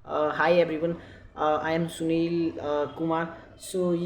Hi everyone, I am Sunil Kumar. So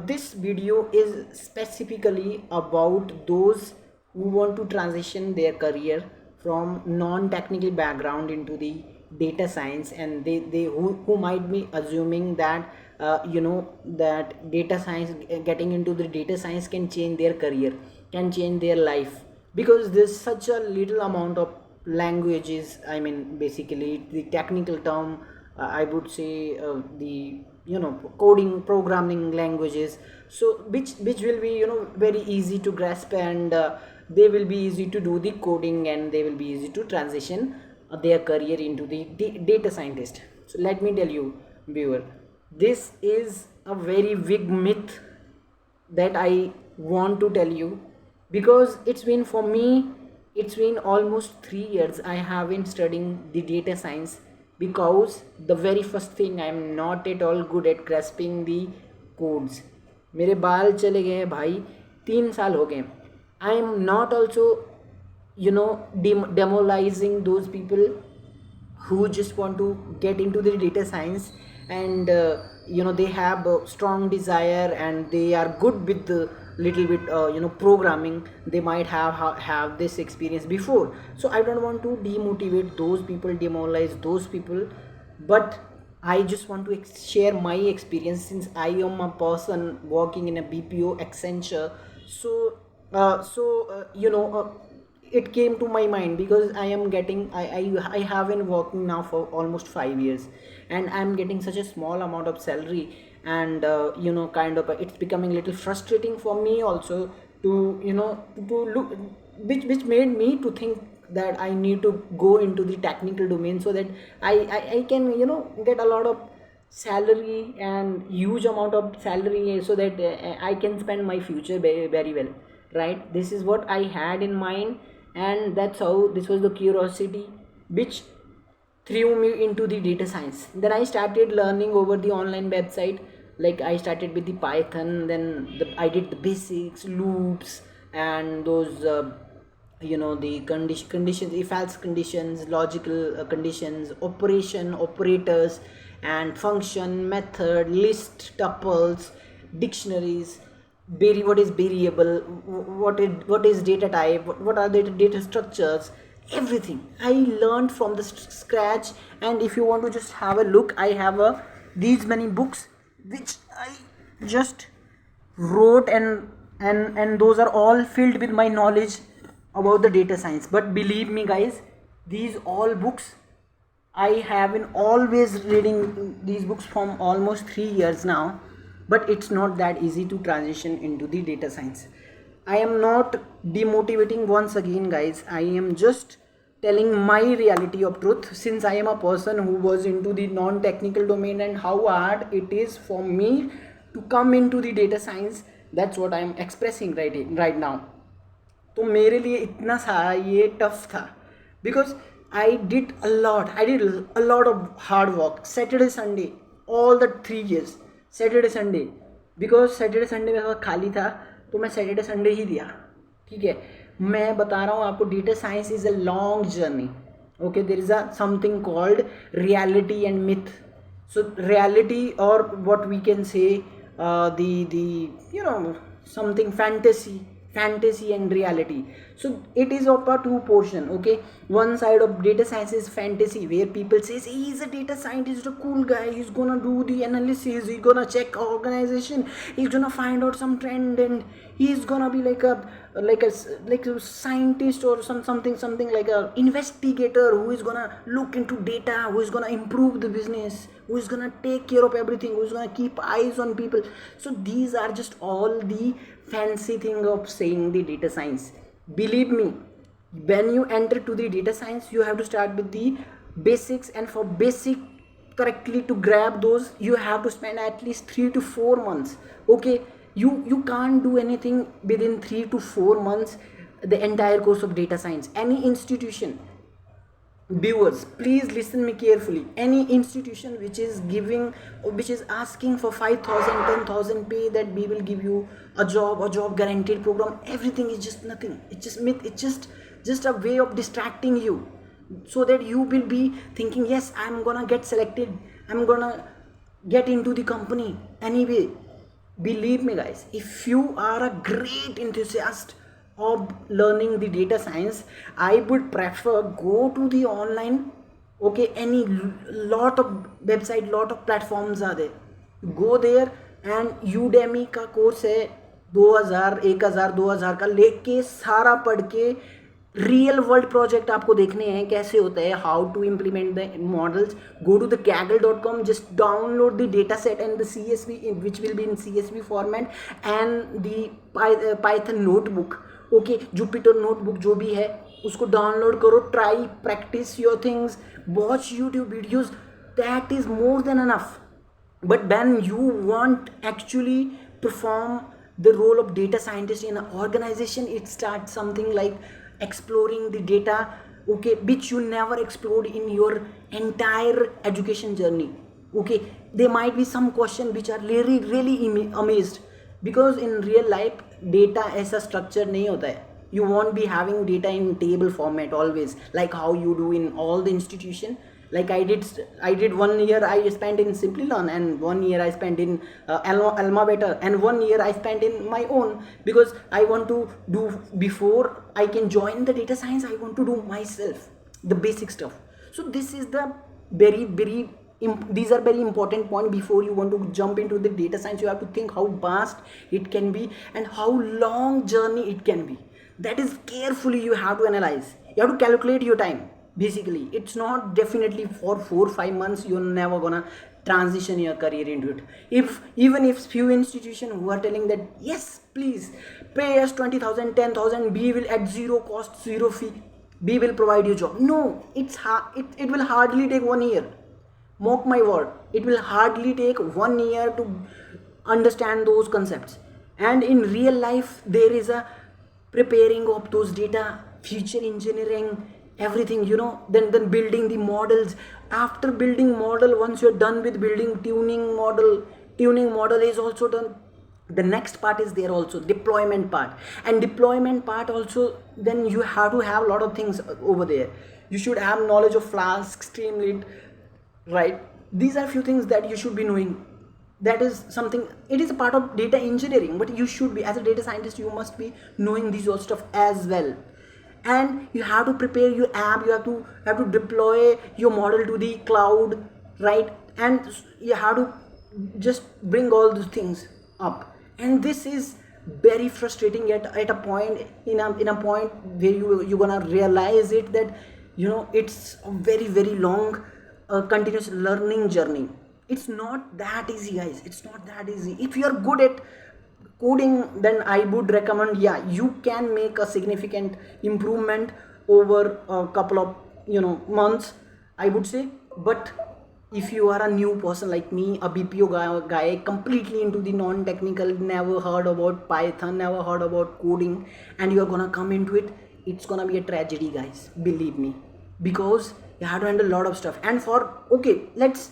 this video is specifically about those who want to transition their career from non-technical background into the data science, and who might be assuming that that data science, getting into the data science can change their career, can change their life, because there's such a little amount of languages. I mean, basically the technical term, I would say, the coding programming languages, so which will be very easy to grasp, and they will be easy to do the coding, and they will be easy to transition their career into the data scientist. So let me tell you, viewer, this is a very big myth that I want to tell you, because it's been, for me, it's been almost 3 years I have been studying the data science. Because the very first thing, I am not at all good at grasping the codes. मेरे बाल चले गए हैं भाई, 3 साल हो गए. I am not also demoralizing those people who just want to get into the data science, and they have a strong desire, and they are good with the little bit programming. They might have this experience before, so I don't want to demotivate those people, demoralize those people. But I just want to share my experience, since I am a person working in a BPO Accenture. So it came to my mind, because I am getting, I have been working now for almost 5 years, and I'm getting such a small amount of salary, and kind of it's becoming a little frustrating for me also, to to look, which made me to think that I need to go into the technical domain, so that I can get a lot of salary, and huge amount of salary, so that I can spend my future very, very well, right? This is what I had in mind, and that's how, this was the curiosity which threw me into the data science. Then I started learning over the online website. Like, I started with the Python, then I did the basics, loops, and those the conditions, if else conditions, logical conditions, operators, and function, method, list, tuples, dictionaries, what is variable, what is data type, what are the data structures, everything I learned from the scratch. And if you want to just have a look, I have these many books which I just wrote, and those are all filled with my knowledge about the data science. But believe me guys, these all books, I have been always reading these books from almost 3 years now, but it's not that easy to transition into the data science. I am not demotivating once again, guys. I am just telling my reality of truth, since I am a person who was into the non-technical domain, and how hard it is for me to come into the data science. That's what I am expressing right now. तो मेरे लिए इतना सारा ये tough था, because I did a lot of hard work, Saturday Sunday, all the 3 years, Saturday Sunday. Because Saturday Sunday मेरे पास खाली था, तो मैं सैटरडे संडे ही दिया. ठीक है, मैं बता रहा हूँ आपको, data science is a long journey. Okay, there is a something called reality and myth. So reality, or what we can say, the something fantasy and reality. So it is of a two portion. Okay, one side of data science is fantasy, where people say he's a data scientist, a cool guy, he's gonna do the analysis, he's gonna check organization, he's gonna find out some trend, and he's gonna be like a scientist, or something like a investigator, who is gonna look into data, who is gonna improve the business, who is gonna take care of everything, who is gonna keep eyes on people. So these are just all the fancy thing of saying the data science. Believe me, when you enter to the data science, you have to start with the basics, and for basic correctly to grab those, you have to spend at least 3 to 4 months. Okay, you can't do anything within 3 to 4 months, the entire course of data science. Any institution, viewers, please listen me carefully, any institution which is asking for 5,000, 10,000 pay, that we will give you a job guaranteed program, everything is just nothing. It's just myth. It's just a way of distracting you. so that you will be thinking, yes, I'm gonna get selected, I'm gonna get into the company anyway. Believe me guys, if you are a great enthusiast of learning the data science, I would prefer go to the online. Okay, any lot of website, lot of platforms are there. Go there, and Udemy का course है 2000 1000 2000 का, लेके सारा पढ़ के real world project आपको देखने हैं कैसे होता है, how to implement the models. Go to the kaggle.com, just download the data set and the CSV which will be in CSV format, and the Python notebook. Okay, Jupyter notebook जो भी है उसको डाउनलोड करो, try, practice your things, watch YouTube videos, that is more than enough. But when you want actually perform the role of data scientist in an organization, it starts something like exploring the data, okay, which you never explored in your entire education journey. Okay, there might be some question which are really amazed, because in real life data ऐसा structure नहीं होता है. You won't be having data in table format always like how you do in all the institution. Like I did 1 year I spent in Simplilearn, and 1 year I spent in Alma Beta, and 1 year I spent in my own, because I want to do, before I can join the data science, I want to do myself the basic stuff. So this is the very these are very important point. Before you want to jump into the data science, you have to think how vast it can be and how long journey it can be. That is carefully you have to analyze, you have to calculate your time. Basically it's not definitely for 4-5 months you're never gonna transition your career into it. Even if few institutions who are telling that yes, please pay us 20,000 10,000, we will at zero cost, zero fee, we will provide you job. No, it will hardly take 1 year. Mock my word, it will hardly take 1 year to understand those concepts. And in real life there is a preparing of those data, feature engineering, everything, then building the models. After building model, once you're done with building tuning model is also done. The next part is there also, deployment part. And deployment part also, then you have to have a lot of things over there. You should have knowledge of Flask, Streamlit, right? These are few things that you should be knowing. That is something, it is a part of data engineering, but you should be, as a data scientist, you must be knowing these all stuff as well. And you have to prepare your app, you have to deploy your model to the cloud, right? And you have to just bring all these things up. And this is very frustrating at a point, in a point where you're gonna realize it, that it's a very long continuous learning journey. It's not that easy guys, it's not that easy. If you're good at coding, then I would recommend, you can make a significant improvement over a couple of months, I would say. But if you are a new person like me, a BPO guy completely into the non-technical, never heard about Python, never heard about coding, and you're gonna come into it, it's gonna be a tragedy guys, believe me, because you have to handle a lot of stuff. And okay, let's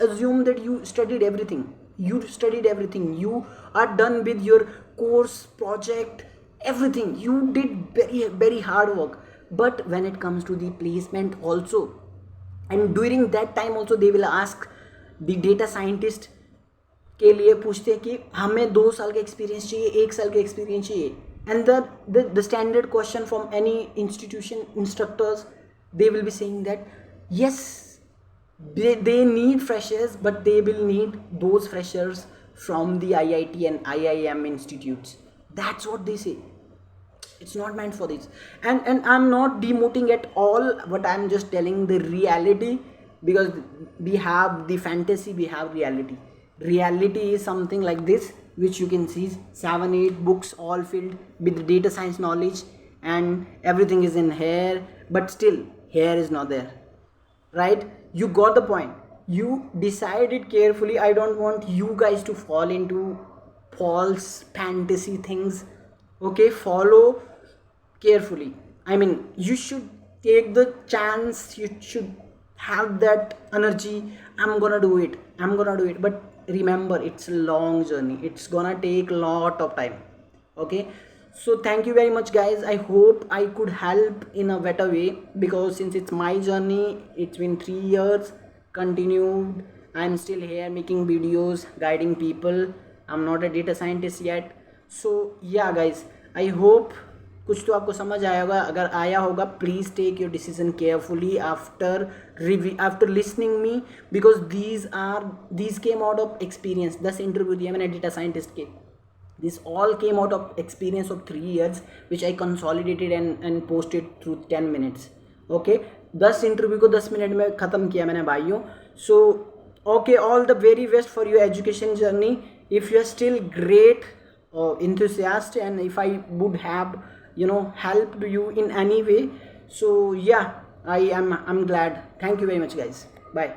assume that you studied everything, you are done with your course, project, everything, you did very hard work. But when it comes to the placement also, and during that time also, they will ask the data scientist के लिए पूछते हैं कि हमें 2 साल का experience चाहिए, 1 साल का एक्सपीरियंस चाहिए. And the standard question from any institution, instructors, they will be saying that yes, they need freshers, but they will need those freshers from the IIT and IIM institutes. That's what they say. It's not meant for this. And I'm not demoting at all, but I'm just telling the reality, because we have the fantasy, we have reality. Reality is something like this, which you can see 7-8 books all filled with data science knowledge, and everything is in here, but still here is not there, right? You got the point. You decided carefully. I don't want you guys to fall into false fantasy things. Okay, follow carefully. I mean, you should take the chance, you should have that energy. I'm gonna do it, but remember, it's a long journey, it's gonna take a lot of time. Okay, So thank you very much guys. I hope I could help in a better way, because since it's my journey, it's been 3 years continued. I'm still here making videos, guiding people. I'm not a data scientist yet. So yeah guys, I hope कुछ तो आपको समझ आया होगा. अगर आया होगा, please take your decision carefully after review, after listening me, because these came out of experience. 10 interview दिया मैंने डेटा साइंटिस्ट के. This all came out of experience of 3 years, which I consolidated and posted through 10 minutes. Okay, 10 interview को 10 minute में ख़त्म किया मैंने भाइयों. सो okay, all the very best for your education journey. If you are still great enthusiast, and if I would have helped you in any way, so yeah, I'm glad. Thank you very much guys. Bye.